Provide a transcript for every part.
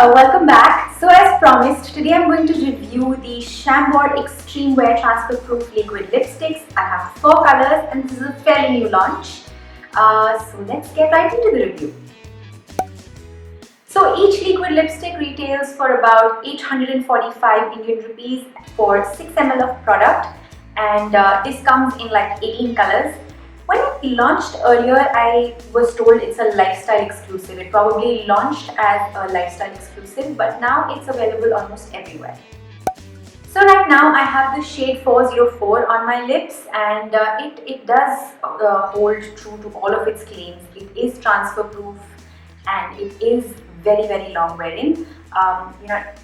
welcome back. So as promised, today I'm going to review the Chambor Extreme Wear Transfer Proof Liquid Lipsticks. I have 4 colors and this is a fairly new launch. So let's get right into the review. So each liquid lipstick retails for about 845 Indian rupees for 6 ml of product, and this comes in like 18 colors. When it launched earlier, I was told it's a lifestyle exclusive. It probably launched as a lifestyle exclusive, but now it's available almost everywhere. So right now I have the shade 404 on my lips, and it does hold true to all of its claims. It is transfer proof and it is very long wearing.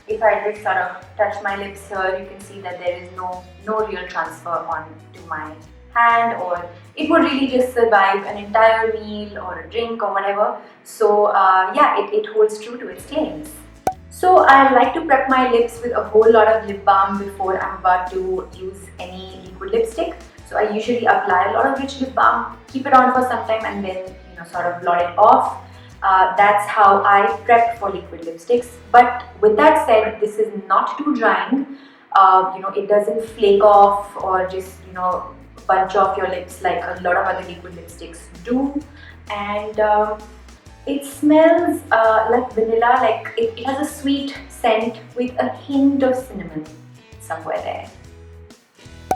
If I just sort of touch my lips here, you can see that there is no real transfer onto my hand, or it would really just survive an entire meal or a drink or whatever. So it holds true to its claims. So I like to prep my lips with a whole lot of lip balm before I'm about to use any liquid lipstick. So I usually apply a lot of rich lip balm, keep it on for some time, and then sort of blot it off. That's how I prep for liquid lipsticks. But with that said, this is not too drying. It doesn't flake off or just bunch off your lips like a lot of other liquid lipsticks do. And it smells like vanilla, like it has a sweet scent with a hint of cinnamon somewhere there.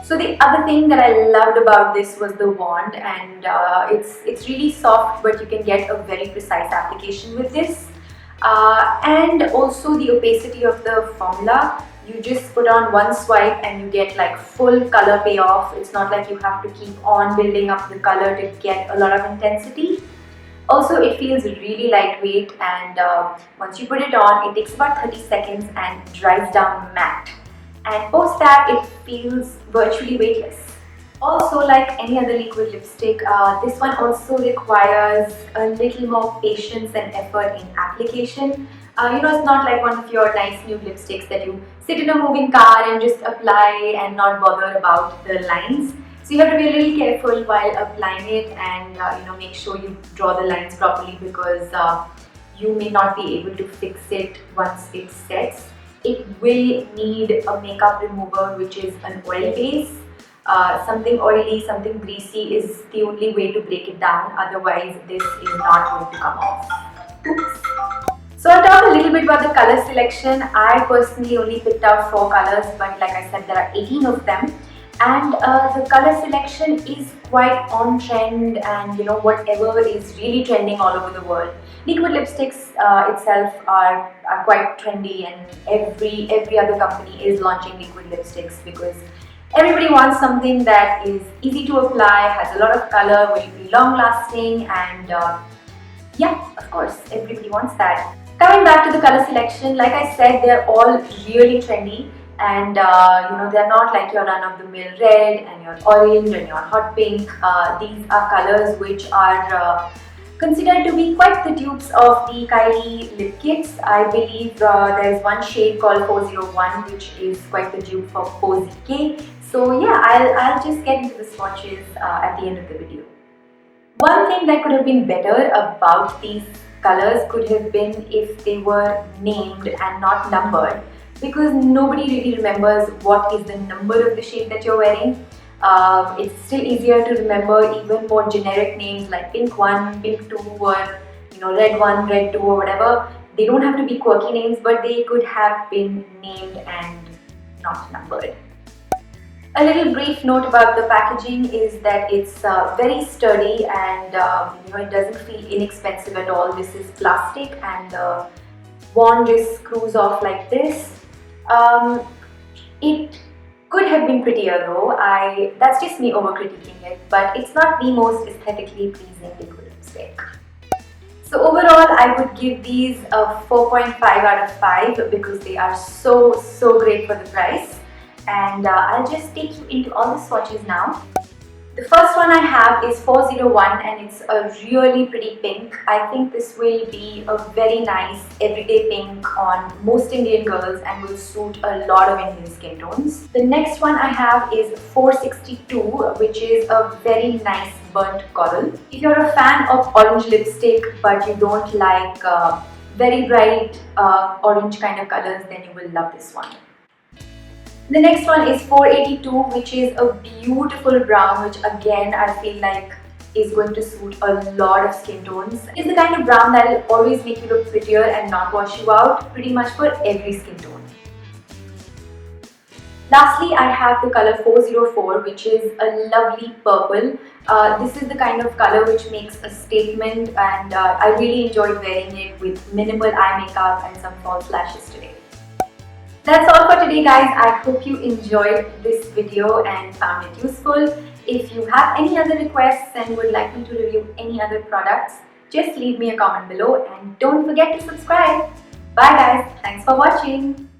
So the other thing that I loved about this was the wand, and it's really soft, but you can get a very precise application with this. And also the opacity of the formula. You just put on one swipe and you get like full color payoff. It's not like you have to keep on building up the color to get a lot of intensity. Also, it feels really lightweight, and once you put it on, it takes about 30 seconds and dries down matte. And post that, it feels virtually weightless. Also, like any other liquid lipstick, this one also requires a little more patience and effort in application. It's not like one of your nice new lipsticks that you sit in a moving car and just apply and not bother about the lines. So you have to be a little careful while applying it, and make sure you draw the lines properly, because you may not be able to fix it once it sets. It will need a makeup remover, which is an oil base. Something oily, something greasy is the only way to break it down. Otherwise, this is not going to come off. Oops. So I'll talk a little bit about the color selection. I personally only picked out 4 colors, but like I said, there are 18 of them. And the color selection is quite on trend, and whatever is really trending all over the world. Liquid lipsticks itself are quite trendy, and every other company is launching liquid lipsticks because everybody wants something that is easy to apply, has a lot of color, will be long lasting, and of course, everybody wants that. Coming back to the color selection, like I said, they're all really trendy, and they're not like your run-of-the-mill red and your orange and your hot pink. These are colors which are considered to be quite the dupes of the Kylie lip kits. I believe there's one shade called 401, which is quite the dupe for Posy K. So yeah, I'll just get into the swatches at the end of the video. One thing that could have been better about these colors could have been if they were named and not numbered, because nobody really remembers what is the number of the shade that you're wearing. It's still easier to remember even more generic names like pink 1, pink 2, or red 1, red 2, or whatever. They don't have to be quirky names, but they could have been named and not numbered. A little brief note about the packaging is that it's very sturdy, and it doesn't feel inexpensive at all. This is plastic, and the wand just screws off like this. It could have been prettier though. That's just me over-critiquing it, but it's not the most aesthetically pleasing liquid lipstick. So overall, I would give these a 4.5 out of 5 because they are so great for the price. And I'll just take you into all the swatches now. The first one I have is 401, and it's a really pretty pink. I think this will be a very nice everyday pink on most Indian girls and will suit a lot of Indian skin tones. The next one I have is 462, which is a very nice burnt coral. If you're a fan of orange lipstick but you don't like very bright orange kind of colors, then you will love this one. The next one is 482, which is a beautiful brown, which again I feel like is going to suit a lot of skin tones. It's the kind of brown that will always make you look prettier and not wash you out, pretty much for every skin tone. Lastly, I have the color 404, which is a lovely purple. This is the kind of color which makes a statement, and I really enjoyed wearing it with minimal eye makeup and some false lashes today. That's all for today, guys. I hope you enjoyed this video and found it useful. If you have any other requests and would like me to review any other products, just leave me a comment below and don't forget to subscribe. Bye guys. Thanks for watching.